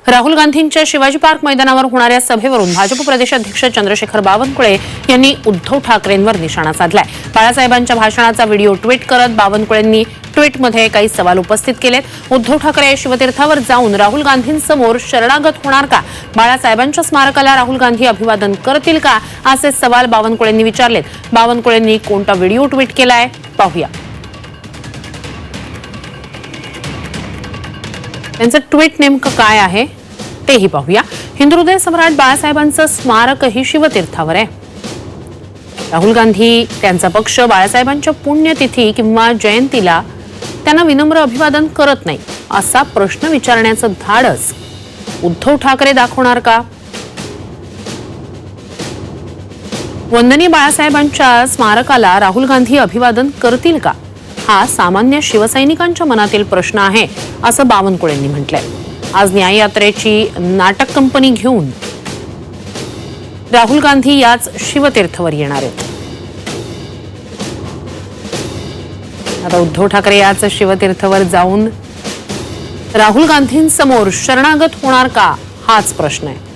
राहुल गांधींच्या शिवाजी पार्क मैदानावर होणाऱ्या सभेवरून भाजप प्रदेशाध्यक्ष चंद्रशेखर बावनकुळे यांनी उद्धव ठाकरेंवर निशाणा साधलाय। बाळासाहेबांच्या भाषणाचा व्हिडिओ ट्विट करत बावनकुळेंनी ट्विटमध्ये काही सवाल उपस्थित केलेत। उद्धव ठाकरे शिवतीर्थावर जाऊन राहुल गांधींसमोर शरणागत होणार का? बाळासाहेबांच्या स्मारकाला राहुल गांधी अभिवादन करतील का? असे सवाल बावनकुळेंनी विचारलेत। बावनकुळेंनी कोणता व्हिडिओ ट्विट केलाय पाहूया। त्यांचं ट्विट नेमकं काय आहे तेही पाहूया। हिंदुहृदय सम्राट बाळासाहेबांचं स्मारकही शिवतीर्थावर आहे। राहुल गांधी त्यांचा पक्ष बाळासाहेबांच्या पुण्यतिथी किंवा जयंतीला त्यांना विनम्र अभिवादन करत नाही असा प्रश्न विचारण्याचं धाडस उद्धव ठाकरे दाखवणार का? वंदनीय बाळासाहेबांच्या स्मारकाला राहुल गांधी अभिवादन करतील का? हा सामान्य शिवसैनिकांच्या मनातील प्रश्न आहे असं बावनकुळेंनी म्हटलंय। आज न्याययात्रेची नाटक कंपनी घेऊन राहुल गांधी याच शिवतीर्थावर येणार आहेत। आता उद्धव ठाकरे याच शिवतीर्थावर जाऊन राहुल गांधींसमोर शरणागत होणार का हाच प्रश्न आहे।